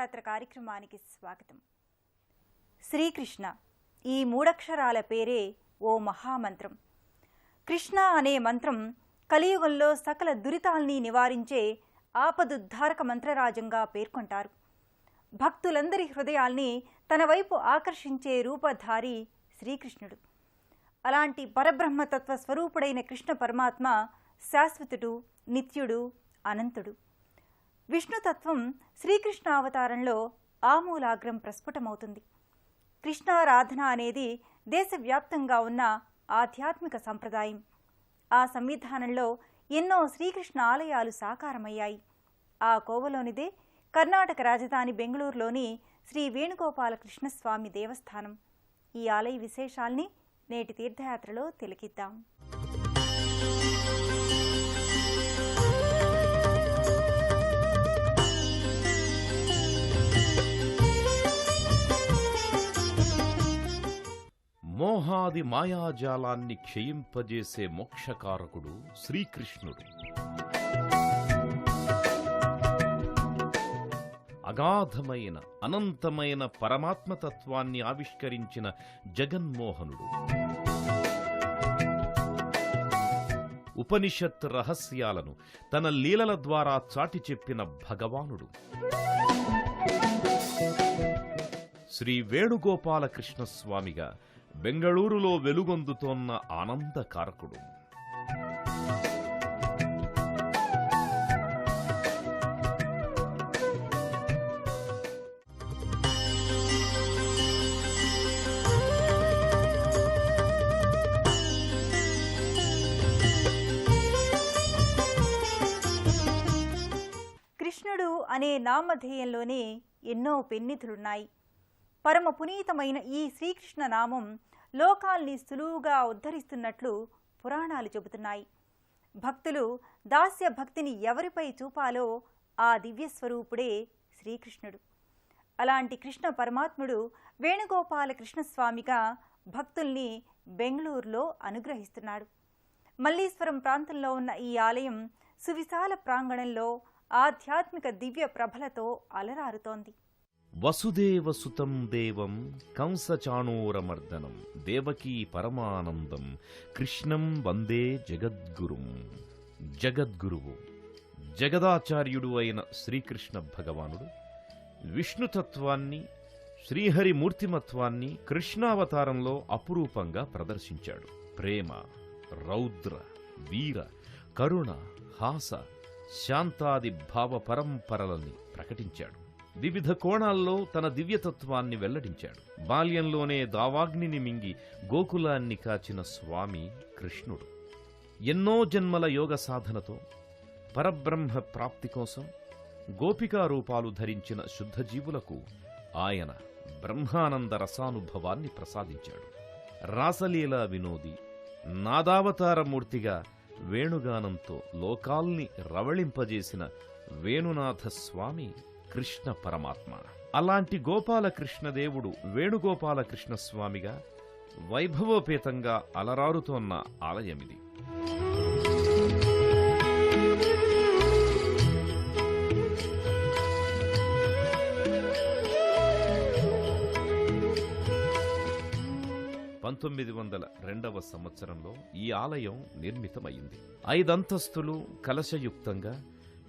తీర్థయాత్ర కార్యక్రమానికి స్వాగతం. శ్రీకృష్ణ ఈ మూడక్షరాల పేరే ఓ మహామంత్రం. కృష్ణ అనే మంత్రం కలియుగంలో సకల దురితాల్ని నివారించే ఆపదుద్ధారక మంత్రరాజంగా పేర్కొంటారు. భక్తులందరి హృదయాల్ని తన వైపు ఆకర్షించే రూపధారి శ్రీకృష్ణుడు. అలాంటి పరబ్రహ్మతత్వ స్వరూపుడైన కృష్ణ పరమాత్మ శాశ్వతుడు, నిత్యుడు, అనంతుడు. విష్ణుతత్వం శ్రీకృష్ణ అవతారంలో ఆమూలాగ్రం ప్రస్ఫుటమవుతుంది. కృష్ణారాధన అనేది దేశవ్యాప్తంగా ఉన్న ఆధ్యాత్మిక సంప్రదాయం. ఆ సంవిధానంలో ఎన్నో శ్రీకృష్ణ ఆలయాలు సాకారమయ్యాయి. ఆ కోవలోనిదే కర్ణాటక రాజధాని బెంగళూరులోని శ్రీ వేణుగోపాల కృష్ణస్వామి దేవస్థానం. ఈ ఆలయ విశేషాల్ని నేటి తీర్థయాత్రలో తిలకిద్దాం. మోహాది మాయాజాలాన్ని క్షయింపజేసే మోక్షకారకుడు శ్రీకృష్ణుడు. అగాధమైన అనంతమైన పరమాత్మతత్వాన్ని ఆవిష్కరించిన జగన్మోహనుడు. ఉపనిషత్ రహస్యాలను తన లీలల ద్వారా చాటి చెప్పిన భగవానుడు. శ్రీ వేణుగోపాల కృష్ణస్వామిగా బెంగళూరులో వెలుగొందుతోన్న ఆనందకారకుడు. కృష్ణుడు అనే నామధేయంలోనే ఎన్నో పెన్నిధులున్నాయి. పరమ పునీతమైన ఈ శ్రీకృష్ణ నామం లోకాల్ని సులువుగా ఉద్ధరిస్తున్నట్లు పురాణాలు చెబుతున్నాయి. భక్తులు దాస్య భక్తిని ఎవరిపై చూపాలో ఆ దివ్యస్వరూపుడే శ్రీకృష్ణుడు. అలాంటి కృష్ణ పరమాత్ముడు వేణుగోపాల కృష్ణస్వామిగా భక్తుల్ని బెంగళూరులో అనుగ్రహిస్తున్నాడు. మల్లీశ్వరం ప్రాంతంలో ఉన్న ఈ ఆలయం సువిశాల ప్రాంగణంలో ఆధ్యాత్మిక దివ్య ప్రభలతో అలరారుతోంది. వసుదేవసుతం దేవం కంసచాణూరమర్దనం దేవకీ పరమానందం కృష్ణం వందే జగద్గురుం. జగద్గురువు, జగదాచార్యుడు అయిన శ్రీకృష్ణ భగవానుడు విష్ణుతత్వాన్ని, శ్రీహరి మూర్తిమత్వాన్ని కృష్ణావతారంలో అపురూపంగా ప్రదర్శించాడు. ప్రేమ, రౌద్ర, వీర, కరుణ, హాస, శాంతాది భావ పరంపరలని ప్రకటించాడు. వివిధ కోణాల్లో తన దివ్యతత్వాన్ని వెల్లడించాడు. బాల్యంలోనే దావాగ్నిని మింగి గోకులాన్ని కాచిన స్వామి కృష్ణుడు. ఎన్నో జన్మల యోగ సాధనతో పరబ్రహ్మ ప్రాప్తి కోసం గోపికా రూపాలు ధరించిన శుద్ధజీవులకు ఆయన బ్రహ్మానంద రసానుభవాన్ని ప్రసాదించాడు. రాసలీలా వినోది, నాదావతారమూర్తిగా వేణుగానంతో లోకాల్ని రవళింపజేసిన వేణునాథ స్వామి కృష్ణ పరమాత్మ. అలాంటి గోపాలకృష్ణదేవుడు వేణుగోపాలకృష్ణస్వామిగా వైభవోపేతంగా అలరారుతోన్న ఆలయమిది. సంవత్సరంలో ఈ ఆలయం నిర్మితమైంది. 5 అంతస్తులు కలశయుక్తంగా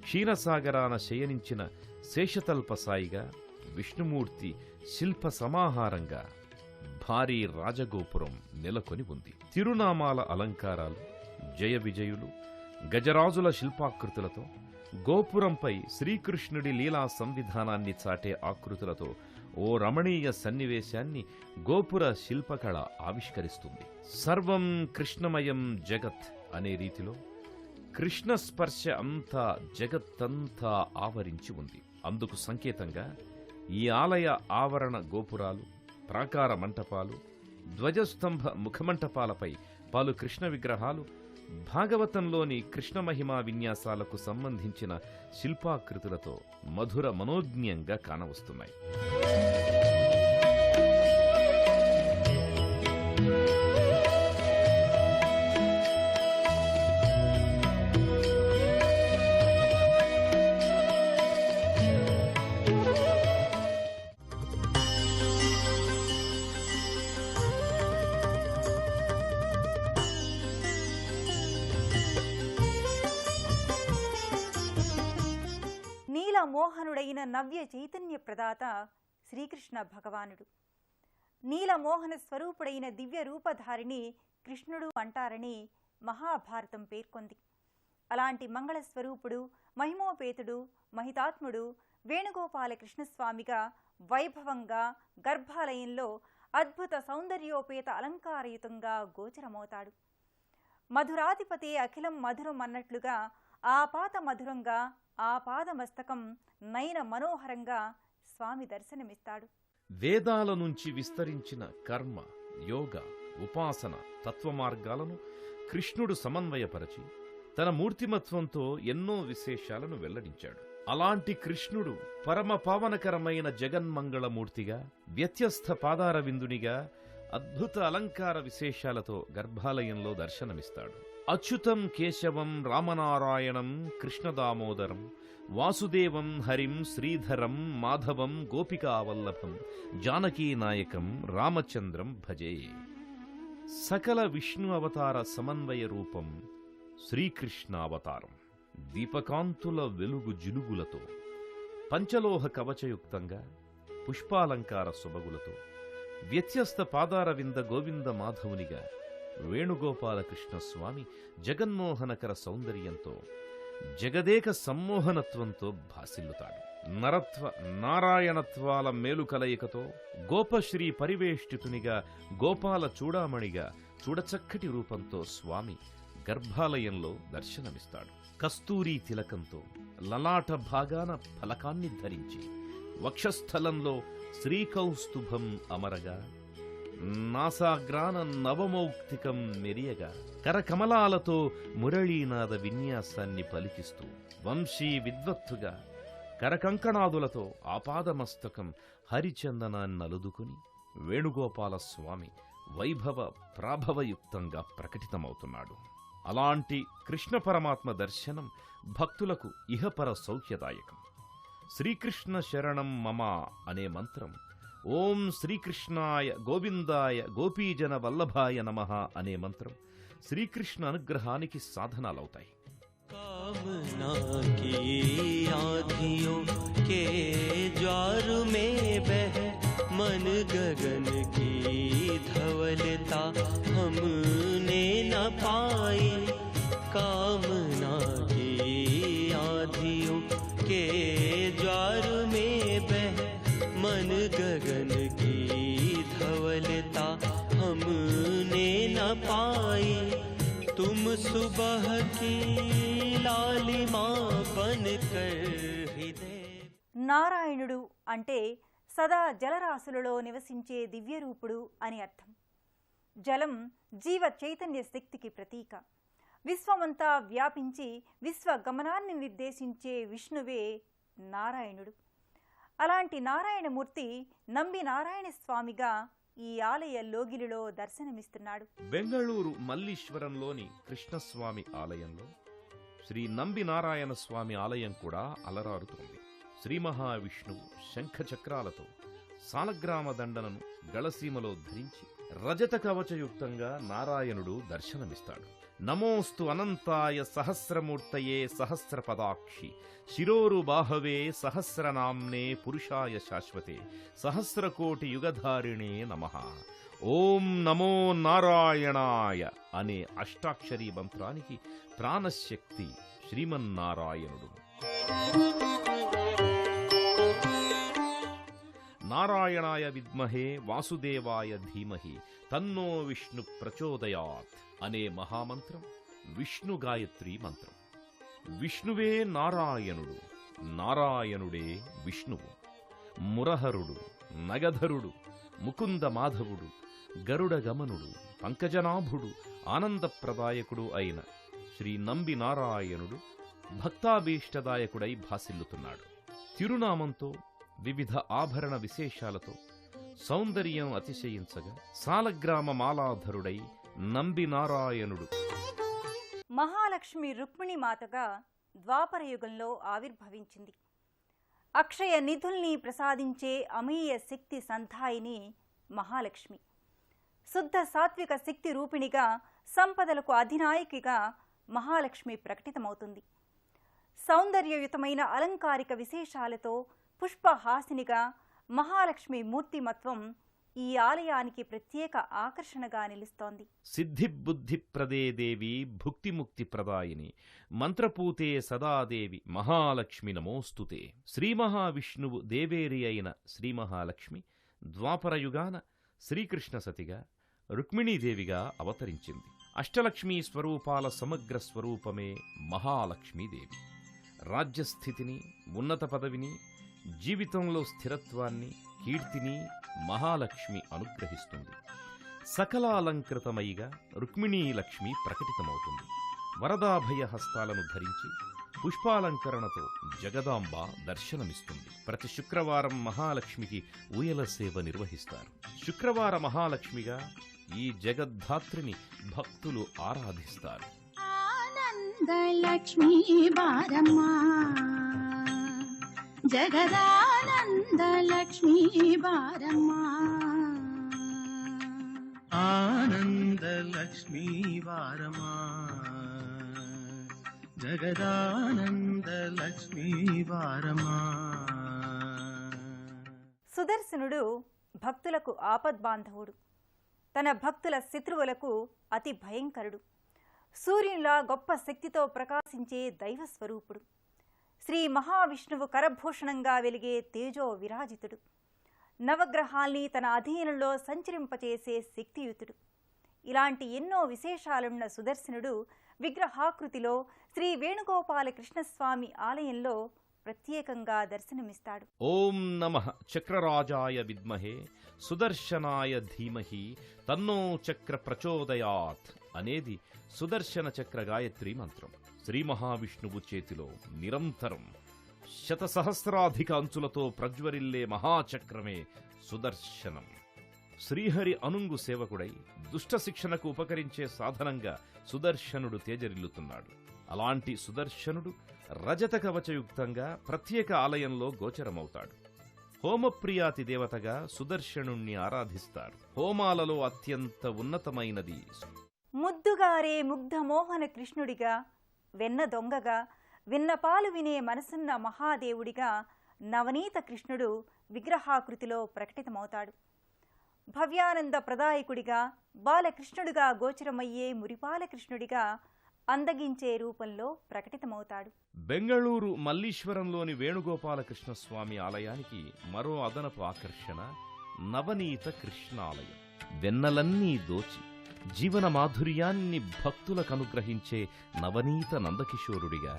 క్షీరసాగరాన శయనించిన శేషతల్పసాయిగా, విష్ణుమూర్తి శిల్ప సమాహారంగా భారీ రాజగోపురం నెలకొని ఉంది. తిరునామాల అలంకారాలు, జయ విజయులు, గజరాజుల శిల్పాకృతులతో గోపురంపై శ్రీకృష్ణుడి లీలా సంవిధానాన్ని చాటే ఆకృతులతో ఓ రమణీయ సన్నివేశాన్ని గోపుర శిల్పకళ ఆవిష్కరిస్తుంది. సర్వం కృష్ణమయం జగత్ అనే రీతిలో కృష్ణస్పర్శ అంతా జగత్తంతా ఆవరించి ఉంది. అందుకు సంకేతంగా ఈ ఆలయ ఆవరణ గోపురాలు, ప్రాకార మంటపాలు, ధ్వజస్తంభ ముఖమంటపాలపై పలు కృష్ణ విగ్రహాలు భాగవతంలోని కృష్ణ మహిమా విన్యాసాలకు సంబంధించిన శిల్పాకృతులతో మధుర మనోజ్ఞంగా కానవస్తున్నాయి. స్వరూపుడైన నవ్య చైతన్య ప్రదాత శ్రీకృష్ణ భగవానుడు. నీలమోహన స్వరూపుడైన దివ్య రూపధారిని కృష్ణుడు అంటారని మహాభారతం పేర్కొంది. అలాంటి మంగళ స్వరూపుడు, మహిమోపేతుడు, మహితాత్ముడు వేణుగోపాల కృష్ణస్వామిగా వైభవంగా గర్భాలయంలో అద్భుత సౌందర్యోపేత అలంకారయుతంగా గోచరమవుతాడు. మధురాధిపతే అఖిలం మధురం అన్నట్లుగా ఆపాత మధురంగా ఆపాదమస్తకం నయన మనోహరంగా స్వామి దర్శనమిస్తాడు. వేదాల నుంచి విస్తరించిన కర్మ, యోగ, ఉపాసన తత్వ మార్గాలను కృష్ణుడు సమన్వయపరచి తన మూర్తిమత్వంతో ఎన్నో విశేషాలను వెల్లడించాడు. అలాంటి కృష్ణుడు పరమ పావనకరమైన జగన్మంగళమూర్తిగా, వ్యత్యస్థ పాదారవిందునిగా అద్భుత అలంకార విశేషాలతో గర్భాలయంలో దర్శనమిస్తాడు. అచ్యుతం కేశవం రామనారాయణం కృష్ణదామోదరం వాసుదేవం హరిం శ్రీధరం మాధవం గోపికావల్లభం జానకీనాయకం రామచంద్రం భజే. సకల విష్ణు అవతార సమన్వయ రూపం శ్రీకృష్ణావతారం. దీపకాంతుల వెలుగు జిలుగులతో, పంచలోహ కవచయుక్తంగా, పుష్పాలంకార సొబగులతో, వ్యత్యస్త పాదారవింద గోవింద మాధవునిగా వేణుగోపాలకృష్ణ స్వామి జగన్మోహనకర సౌందర్యంతో, జగదేక సమ్మోహనత్వంతో భాసిల్లుతాడు. నరత్వ నారాయణత్వాల మేలు కలయికతో గోపశ్రీ పరివేష్టితునిగా, గోపాల చూడామణిగా, చూడచక్కటి రూపంతో స్వామి గర్భాలయంలో దర్శనమిస్తాడు. కస్తూరీ తిలకంతో లలాట భాగాన ఫలకాన్ని ధరించి, వక్షస్థలంలో శ్రీకౌస్తుభం అమరగా, నాసాగ్రాన నవమౌక్తికం మెరియగా, కరకమలాలతో మురళీనాద విన్యాసాన్ని పలికిస్తూ, వంశీ విద్వత్తుగా కరకంకణాదులతో ఆపాదమస్తకం హరిచందనాన్నలుదుకుని వేణుగోపాల స్వామి వైభవ ప్రాభవయుక్తంగా ప్రకటితమవుతున్నాడు. అలాంటి కృష్ణ పరమాత్మ దర్శనం భక్తులకు ఇహపర సౌఖ్యదాయకం. శ్రీకృష్ణ శరణం మమ అనే మంత్రం, ఓం శ్రీకృష్ణాయ గోవిందాయ గోపీజన వల్లభాయ నమః అనే మంత్రం శ్రీకృష్ణ అనుగ్రహానికి సాధనాలవుతాయి. कामना की आँधियों के ज्वार में बह मन गगन की धवलता हमने न पाई. कामना की आँधियों के ज्वार में बह मन गगन की धवलता हमने न पाई. तुम सुबह की लालिमा बनकर हृदय. నారాయణుడు అంటే సదా జలరాశులలో నివసించే దివ్యరూపుడు అని అర్థం. జలం జీవ చైతన్య శక్తికి ప్రతీక. విశ్వమంతా వ్యాపించి విశ్వగమనాన్ని నిర్దేశించే విష్ణువే నారాయణుడు. అలాంటి నారాయణమూర్తి నంబి నారాయణ స్వామిగా ఈ ఆలయ లోగిలిలో దర్శనమిస్తున్నాడు. బెంగళూరు మల్లీశ్వరంలోని కృష్ణస్వామి ఆలయంలో శ్రీ నంబి నారాయణ స్వామి ఆలయం కూడా అలరారుతోంది. శ్రీ మహావిష్ణువు శంఖచక్రాలతో సాలగ్రామ దండనను గళసీమలో ధరించి రజత కవచయుక్తంగా నారాయణుడు దర్శనమిస్తాడు. నమోస్తు అనంతాయ సహస్రమూర్తయే సహస్రపదాక్షి శిరోరు బాహవే సహస్రనామ్నే పురుషాయ శాశ్వతే సహస్రకోటి యుగధారిణే నమః. ఓం నమో నారాయణాయ అనే అష్టాక్షరీ మంత్రానికి ప్రాణశక్తి శ్రీమన్నారాయణుడు. నారాయణాయ విద్మహే వాసుదేవాయ ధీమహి తన్నో విష్ణు ప్రచోదయాత్ అనే మహామంత్రం విష్ణు గాయత్రీ మంత్రం. విష్ణువే నారాయణుడు, నారాయణుడే విష్ణువు. మురహరుడు, నగధరుడు, ముకుంద మాధవుడు, గరుడ గమనుడు, పంకజనాభుడు, ఆనందప్రదాయకుడు అయిన శ్రీ నంబి నారాయణుడు భక్తాభీష్టదాయకుడై భాసిల్లుతున్నాడు. తిరునామంతో వివిధ ఆభరణ విశేషాలతో సౌందర్యం అతిశయించగా సాలగ్రామ మాలాధరుడై నంబి నారాయణుడు మహాలక్ష్మి రుక్మిణి మాతగా ద్వాపరయుగంలో ఆవిర్భవించింది. అక్షయ నిధుల్ని ప్రసాదించే అమీయ శక్తి సంధాయిని మహాలక్ష్మి. శుద్ధ సాత్విక శక్తి రూపిణిగా, సంపదలకు అధినాయకిగా మహాలక్ష్మి ప్రకటితమవుతుంది. సౌందర్యయుతమైన అలంకారిక విశేషాలతో పుష్పహాసినిగా మహాలక్ష్మి మూర్తిమత్వం ఈ ఆలయానికి ప్రత్యేక ఆకర్షణగా నిలుస్తోంది. సిద్ధిబుద్ధిప్రదే దేవి భుక్తిముక్తి ప్రదాయిని మంత్రపూతే సదాదేవి మహాలక్ష్మి నమోస్తుతే. శ్రీ మహావిష్ణువు దేవేరి అయిన శ్రీ మహాలక్ష్మి ద్వాపరయుగాన శ్రీకృష్ణ సతిగా రుక్మిణీదేవిగా అవతరించింది. అష్టలక్ష్మీ స్వరూపాల సమగ్ర స్వరూపమే మహాలక్ష్మీదేవి. రాజ్యస్థితిని, ఉన్నత పదవిని, జీవితంలో స్థిరత్వాన్ని, కీర్తిని మహాలక్ష్మి అనుగ్రహిస్తుంది. సకలాలంకృతమైగా రుక్మిణీలక్ష్మి ప్రకటితమవుతుంది. వరదాభయ హస్తాలను ధరించి పుష్పాలంకరణతో జగదాంబ దర్శనమిస్తుంది. ప్రతి శుక్రవారం మహాలక్ష్మికి ఊయల సేవ నిర్వహిస్తారు. శుక్రవార మహాలక్ష్మిగా ఈ జగద్ధాత్రిని భక్తులు ఆరాధిస్తారు. ఆనందలక్ష్మీ బారమ్మా, జగదానందలక్ష్మీ బారమ్మా, ఆనందలక్ష్మీ వారమా, జగదానందలక్ష్మీ వారమా. సుదర్శనుడు భక్తులకు ఆపద్బాంధవుడు. తన భక్తుల శత్రువులకు అతి భయంకరుడు. సూర్యునిలా గొప్ప శక్తితో ప్రకాశించే దైవస్వరూపుడు. శ్రీ మహావిష్ణువు కరభూషణంగా వెలిగే తేజో విరాజితుడు. నవగ్రహాల్ని తన అధీనంలో సంచరింపచేసే శక్తియుతుడు. ఇలాంటి ఎన్నో విశేషాలున్న సుదర్శనుడు విగ్రహాకృతిలో శ్రీ వేణుగోపాల కృష్ణస్వామి ఆలయంలో ప్రత్యేకంగా దర్శనమిస్తాడు. ఓం నమః చక్రరాజాయ విద్మహే సుదర్శనాయ ధీమహి తన్నో చక్ర ప్రచోదయాత్ అనేది సుదర్శన చక్ర గాయత్రి మంత్రం. శ్రీ మహావిష్ణువు చేతిలో నిరంతరం శతసహస్రాధిక అంచులతో ప్రజ్వరిల్లే మహాచక్రమే సుదర్శనం. శ్రీహరి అనుంగు సేవకుడై దుష్ట శిక్షణకు ఉపకరించే సాధనంగా సుదర్శనుడు తేజరిల్లుతున్నాడు. అలాంటి సుదర్శనుడు రజత కవచయుక్తంగా ప్రత్యేక ఆలయంలో గోచరమవుతాడు. హోమప్రియాతి దేవతగా సుదర్శనుణ్ణి ఆరాధిస్తారు. హోమాలలో అత్యంత ఉన్నతమైనది. ముద్దుగారే ముగ్ధమోహన కృష్ణుడిగా, వెన్న దొంగగా, విన్నపాలు వినే మనసున్న మహాదేవుడిగా నవనీత కృష్ణుడు విగ్రహాకృతిలో ప్రకటితమవుతాడు. భవ్యానంద ప్రదాయకుడిగా, బాలకృష్ణుడిగా గోచరమయ్యే మురిపాల కృష్ణుడిగా అందగించే రూపంలో ప్రకటితమవుతాడు. బెంగళూరు మల్లీశ్వరంలోని వేణుగోపాలకృష్ణస్వామి ఆలయానికి మరో అదనపు ఆకర్షణ నవనీత కృష్ణాలయం. వెన్నలన్నీ దోచి జీవన మాధుర్యాన్ని భక్తులకు అనుగ్రహించే నవనీత నందకిషోరుడిగా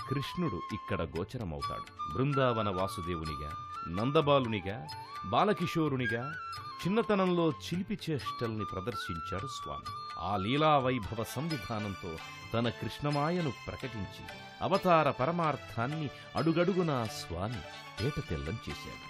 కృష్ణుడు ఇక్కడ గోచరమవుతాడు. బృందావన వాసుదేవునిగా, నందబాలునిగా, బాలకిషోరునిగా చిన్నతనంలో చిలిపి చేష్టల్ని ప్రదర్శించాడు స్వామి. ఆ లీలా వైభవ సంవిధానంతో తన కృష్ణమాయను ప్రకటించి అవతార పరమార్థాన్ని అడుగడుగునా స్వామి తేటతెల్లం చేశాడు.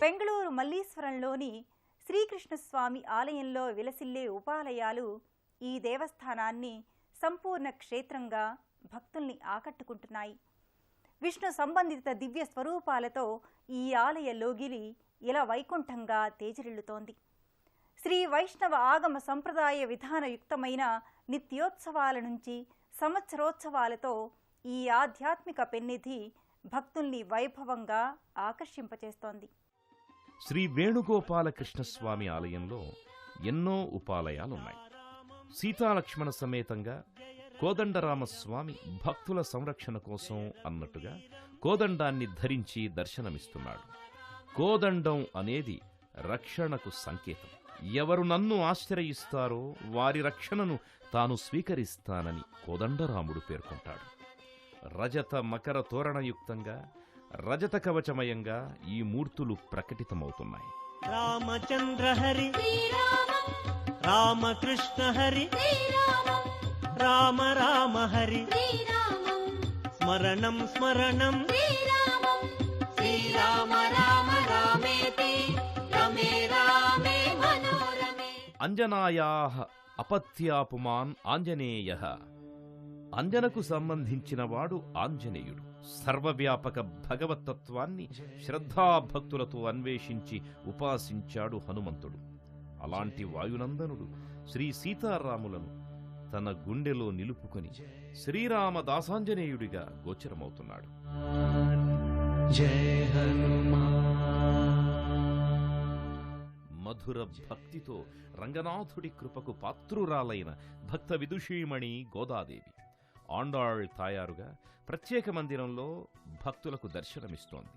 బెంగళూరు మల్లీశ్వరంలోని శ్రీకృష్ణస్వామి ఆలయంలో విలసిల్లే ఉపాలయాలు ఈ దేవస్థానాన్ని సంపూర్ణ క్షేత్రంగా భక్తుల్ని ఆకట్టుకుంటున్నాయి. విష్ణు సంబంధిత దివ్య స్వరూపాలతో ఈ ఆలయ లోగిలి ఇలా వైకుంఠంగా తేజరిల్లుతోంది. శ్రీ వైష్ణవ ఆగమ సంప్రదాయ విధానయుక్తమైన నిత్యోత్సవాల నుంచి సంవత్సరోత్సవాలతో ఈ ఆధ్యాత్మిక పెన్నిధి భక్తుల్ని వైభవంగా ఆకర్షింపచేస్తోంది. శ్రీ వేణుగోపాలకృష్ణస్వామి ఆలయంలో ఎన్నో ఉపాలయాలున్నాయి. సీతాలక్ష్మణ సమేతంగా కోదండరామస్వామి భక్తుల సంరక్షణ కోసం అన్నట్టుగా కోదండాన్ని ధరించి దర్శనమిస్తున్నాడు. కోదండం అనేది రక్షణకు సంకేతం. ఎవరు నన్ను ఆశ్రయిస్తారో వారి రక్షణను తాను స్వీకరిస్తానని కోదండరాముడు పేర్కొంటాడు. రజత మకర తోరణయుక్తంగా, రజత కవచమయంగా ఈ మూర్తులు ప్రకటితమవుతున్నాయి. రామచంద్ర హరి రామకృష్ణ హరి రామ రామ హరి స్మరణం స్మరణం శ్రీరామ రామ రామేతి రమే రామే మనోరమే. అంజనాయాః అపత్యాపుమాన్ ఆంజనేయః. అంజనకు సంబంధించినవాడు ఆంజనేయుడు. సర్వవ్యాపక భగవత్తత్వాన్ని శ్రద్ధాభక్తులతో అన్వేషించి ఉపాసించాడు హనుమంతుడు. అలాంటి వాయునందనుడు శ్రీ సీతారాములను తన గుండెలో నిలుపుకొని శ్రీరామదాసాంజనేయుడిగా గోచరమవుతున్నాడు. జయ హనుమాన్. మధుర భక్తితో రంగనాథుడి కృపకు పాత్రురాలైన భక్త విదుషీమణి గోదాదేవి ఆండాళ్ తాయారుగా ప్రత్యేక మందిరంలో భక్తులకు దర్శనమిస్తోంది.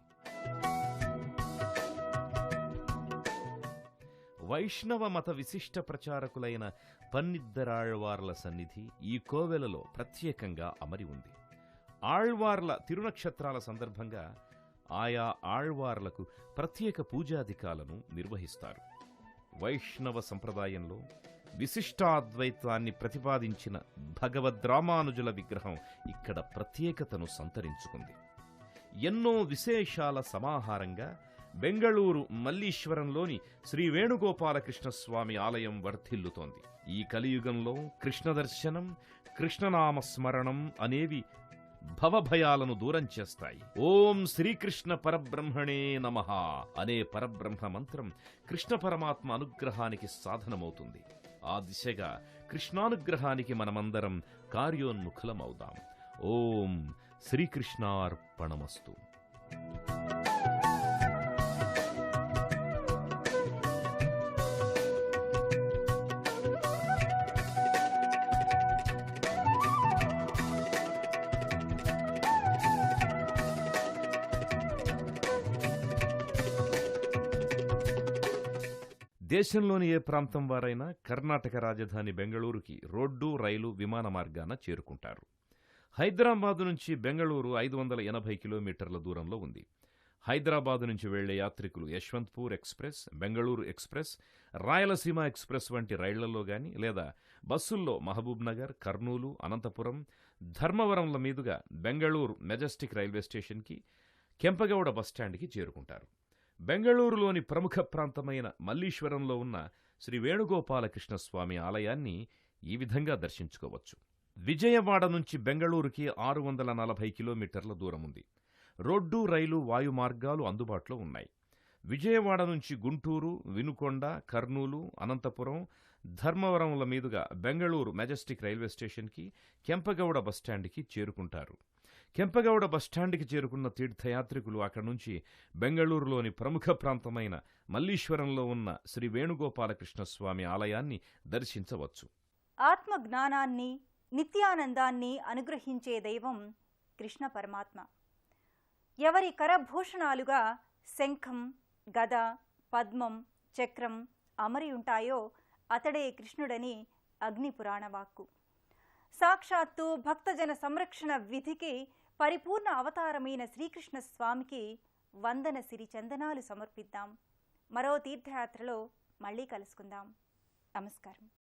వైష్ణవ మత విశిష్ట ప్రచారకులైన పన్నిద్దరాళ్వార్ల సన్నిధి ఈ కోవెలలో ప్రత్యేకంగా అమరి ఉంది. ఆళ్వార్ల తిరునక్షత్రాల సందర్భంగా ఆయా ఆళ్వార్లకు ప్రత్యేక పూజాధికాలను నిర్వహిస్తారు. వైష్ణవ సంప్రదాయంలో విశిష్టాద్వైతాన్ని ప్రతిపాదించిన భగవద్రామానుజుల విగ్రహం ఇక్కడ ప్రత్యేకతను సంతరించుకుంది. ఎన్నో విశేషాల సమాహారంగా బెంగళూరు మల్లీశ్వరంలోని శ్రీ వేణుగోపాలకృష్ణస్వామి ఆలయం వర్ధిల్లుతోంది. ఈ కలియుగంలో కృష్ణదర్శనం, కృష్ణనామస్మరణం అనేవి భవభయాలను దూరం చేస్తాయి. ఓం శ్రీకృష్ణ పరబ్రహ్మణే నమః అనే పరబ్రహ్మ మంత్రం కృష్ణ పరమాత్మ అనుగ్రహానికి సాధనమవుతుంది. ఆ దిశగా కృష్ణానుగ్రహానికి మనమందరం కార్యోన్ముఖులమవుదాం. ఓం శ్రీకృష్ణార్పణమస్తు. దేశంలోని ఏ ప్రాంతం వారైనా కర్ణాటక రాజధాని బెంగళూరుకి రోడ్డు, రైలు, విమాన మార్గాన చేరుకుంటారు. హైదరాబాదు నుంచి బెంగళూరు 580 కిలోమీటర్ల దూరంలో ఉంది. హైదరాబాదు నుంచి వెళ్లే యాత్రికులు Yeshwantpur express, Bengaluru express, Rayalaseema express వంటి రైళ్లలో గాని లేదా బస్సుల్లో మహబూబ్ నగర్, కర్నూలు, అనంతపురం, ధర్మవరంల మీదుగా బెంగళూరు మెజెస్టిక్ రైల్వే స్టేషన్కి, కెంపగౌడ బస్టాండ్కి చేరుకుంటారు. బెంగళూరులోని ప్రముఖ ప్రాంతమైన మల్లీశ్వరంలో ఉన్న శ్రీ వేణుగోపాలకృష్ణస్వామి ఆలయాన్ని ఈ విధంగా దర్శించుకోవచ్చు. విజయవాడ నుంచి బెంగళూరుకి 640 కిలోమీటర్ల దూరం ఉంది. రోడ్డు, రైలు, వాయు మార్గాలు అందుబాటులో ఉన్నాయి. విజయవాడ నుంచి గుంటూరు, వినుకొండ, కర్నూలు, అనంతపురం, ధర్మవరంల మీదుగా బెంగళూరు మెజెస్టిక్ రైల్వే స్టేషన్కి, కెంపగౌడ బస్టాండ్కి చేరుకుంటారు. కెంపగౌడ బస్టాండ్కి చేరుకున్న తీర్థయాత్రికులు అక్కడి నుంచి బెంగళూరులోని ప్రముఖ ప్రాంతమైన మల్లీశ్వరంలో ఉన్న శ్రీ వేణుగోపాలకృష్ణస్వామి ఆలయాన్ని దర్శించవచ్చు. ఆత్మ జ్ఞానాన్ని, నిత్యానందాన్ని అనుగ్రహించే దైవం కృష్ణ పరమాత్మ. ఎవరి కరభూషణాలుగా శంఖం, గద, పద్మం, చక్రం అమరి ఉంటాయో అతడే కృష్ణుడని అగ్నిపురాణ వాక్కు. సాక్షాత్తు భక్తజన సంరక్షణ విధికి పరిపూర్ణ అవతారమైన శ్రీకృష్ణ స్వామికి వందన సిరి చందనాలు సమర్పిద్దాం. మరో తీర్థయాత్రలో మళ్ళీ కలుసుకుందాం. నమస్కారం.